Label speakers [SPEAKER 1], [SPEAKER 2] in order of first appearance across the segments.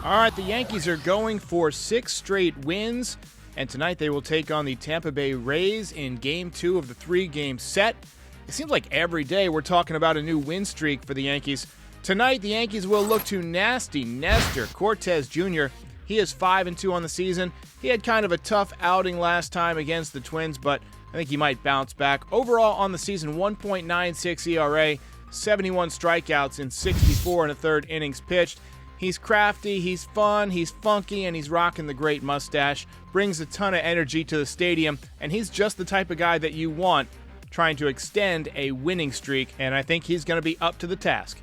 [SPEAKER 1] All right, the Yankees are going for 6 straight wins, and tonight they will take on the Tampa Bay Rays in Game 2 of the 3-game set. It seems like every day we're talking about a new win streak for the Yankees. Tonight, the Yankees will look to nasty Nestor Cortes Jr. He is 5-2 on the season. He had kind of a tough outing last time against the Twins, but I think he might bounce back. Overall on the season, 1.96 ERA, 71 strikeouts in 64 and a third innings pitched. He's crafty, he's fun, he's funky, and he's rocking the great mustache. Brings a ton of energy to the stadium, and he's just the type of guy that you want trying to extend a winning streak, and I think he's going to be up to the task.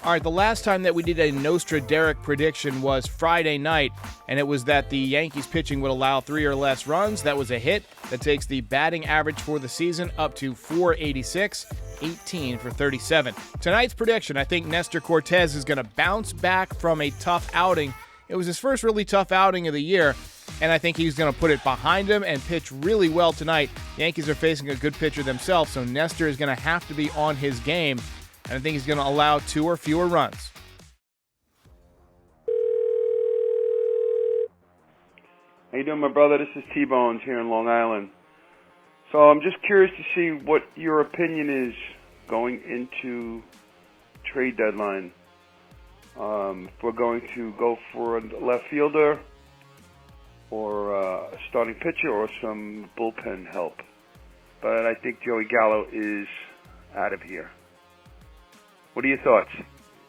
[SPEAKER 1] All right, the last time that we did a Nostra Derek prediction was Friday night, and it was that the Yankees pitching would allow 3 or less runs. That was a hit. That takes the batting average for the season up to .486, 18 for 37. Tonight's prediction, I think Nestor Cortes is going to bounce back from a tough outing. It was his first really tough outing of the year, and I think he's going to put it behind him and pitch really well tonight. The Yankees are facing a good pitcher themselves, so Nestor is going to have to be on his game, and I think he's going to allow 2 or fewer runs.
[SPEAKER 2] How you doing, my brother? This is T-Bones here in Long Island. So I'm just curious to see what your opinion is going into trade deadline. If we're going to go for a left fielder or a starting pitcher or some bullpen help. But I think Joey Gallo is out of here. What are your thoughts?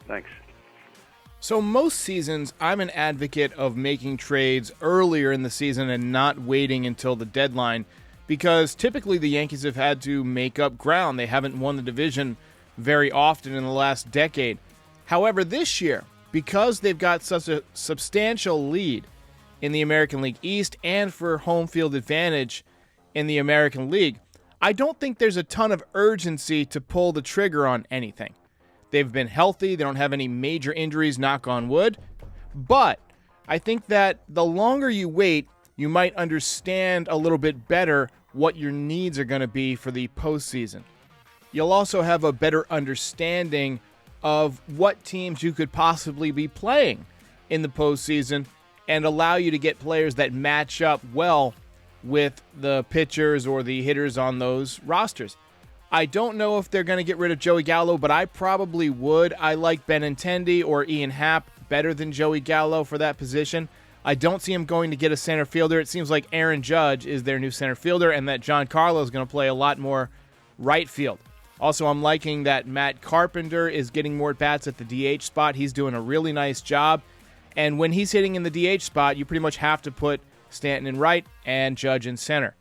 [SPEAKER 2] Thanks.
[SPEAKER 1] So most seasons, I'm an advocate of making trades earlier in the season and not waiting until the deadline, because typically the Yankees have had to make up ground. They haven't won the division very often in the last decade. However, this year, because they've got such a substantial lead in the American League East and for home field advantage in the American League, I don't think there's a ton of urgency to pull the trigger on anything. They've been healthy. They don't have any major injuries, knock on wood. But I think that the longer you wait, you might understand a little bit better what your needs are going to be for the postseason. You'll also have a better understanding of what teams you could possibly be playing in the postseason and allow you to get players that match up well with the pitchers or the hitters on those rosters. I don't know if they're going to get rid of Joey Gallo, but I probably would. I like Benintendi or Ian Happ better than Joey Gallo for that position. I don't see him going to get a center fielder. It seems like Aaron Judge is their new center fielder and that Giancarlo is going to play a lot more right field. Also, I'm liking that Matt Carpenter is getting more at-bats at the DH spot. He's doing a really nice job. And when he's hitting in the DH spot, you pretty much have to put Stanton in right and Judge in center.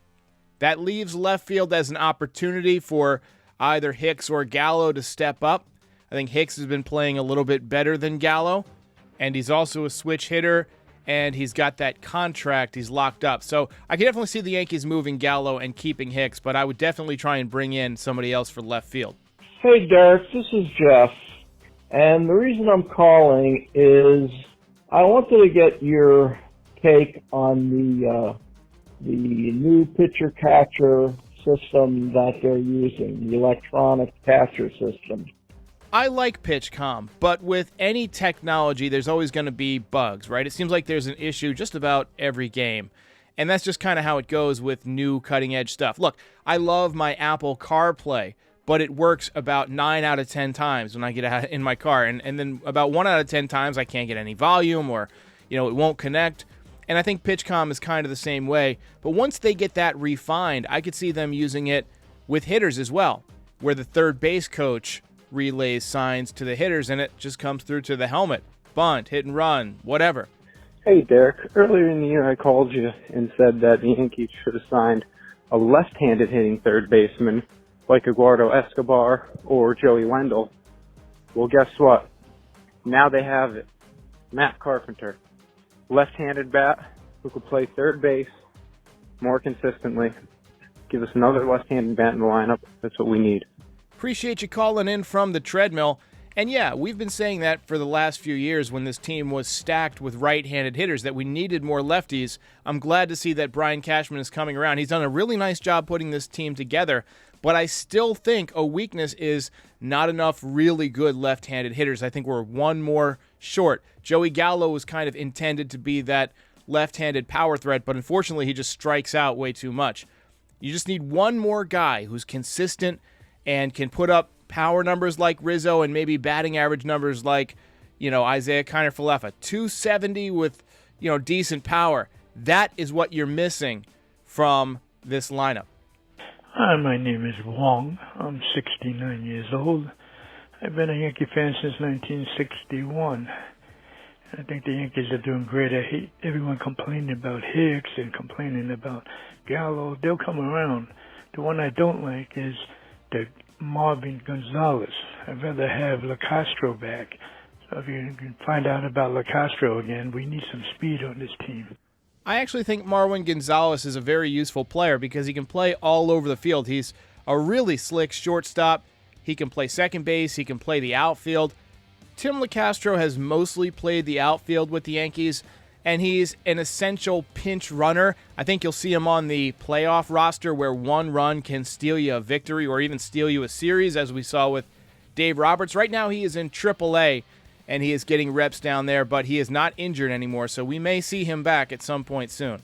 [SPEAKER 1] That leaves left field as an opportunity for either Hicks or Gallo to step up. I think Hicks has been playing a little bit better than Gallo, and he's also a switch hitter, and he's got that contract. He's locked up. So I can definitely see the Yankees moving Gallo and keeping Hicks, but I would definitely try and bring in somebody else for left field.
[SPEAKER 3] Hey, Derek, this is Jeff, and the reason I'm calling is I wanted to get your take on the new pitcher catcher system that they're using, the electronic catcher system.
[SPEAKER 1] I like PitchCom, but with any technology, there's always going to be bugs, right? It seems like there's an issue just about every game, and that's just kind of how it goes with new cutting-edge stuff. Look, I love my Apple CarPlay, but it works about 9 out of 10 times when I get out in my car, and then about 1 out of 10 times I can't get any volume or, it won't connect. And I think PitchCom is kind of the same way. But once they get that refined, I could see them using it with hitters as well, where the third base coach relays signs to the hitters and it just comes through to the helmet. Bunt, hit and run, whatever.
[SPEAKER 4] Hey, Derek. Earlier in the year, I called you and said that the Yankees should have signed a left-handed hitting third baseman like Eduardo Escobar or Joey Wendell. Well, guess what? Now they have it. Matt Carpenter. Left-handed bat who could play third base more consistently. Give us another left-handed bat in the lineup. That's what we need.
[SPEAKER 1] Appreciate you calling in from the treadmill. And yeah, we've been saying that for the last few years when this team was stacked with right-handed hitters, that we needed more lefties. I'm glad to see that Brian Cashman is coming around. He's done a really nice job putting this team together, but I still think a weakness is not enough really good left-handed hitters. I think we're one more short. Joey Gallo was kind of intended to be that left-handed power threat, but unfortunately he just strikes out way too much. You just need one more guy who's consistent and can put up power numbers like Rizzo and maybe batting average numbers like, Isaiah Kiner-Falefa. 270 with, decent power. That is what you're missing from this lineup.
[SPEAKER 5] Hi, my name is Wong. I'm 69 years old. I've been a Yankee fan since 1961. I think the Yankees are doing great. I hate everyone complaining about Hicks and complaining about Gallo. They'll come around. The one I don't like is the Marvin Gonzalez. I'd rather have LaCastro back. So if you can find out about LaCastro again, we need some speed on this team.
[SPEAKER 1] I actually think Marwin Gonzalez is a very useful player because he can play all over the field. He's a really slick shortstop. He can play second base. He can play the outfield. Tim LaCastro has mostly played the outfield with the Yankees, and he's an essential pinch runner. I think you'll see him on the playoff roster where one run can steal you a victory or even steal you a series, as we saw with Dave Roberts. Right now he is in AAA, and he is getting reps down there, but he is not injured anymore, so we may see him back at some point soon.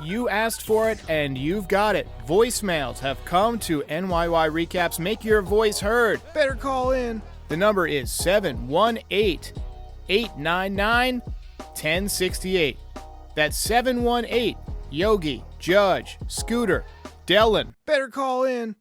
[SPEAKER 1] You asked for it, and you've got it. Voicemails have come to NYY Recaps. Make your voice heard. Better call in. The number is 718-899-1068. That's 718 Yogi, Judge, Scooter, Dellin. Better call in.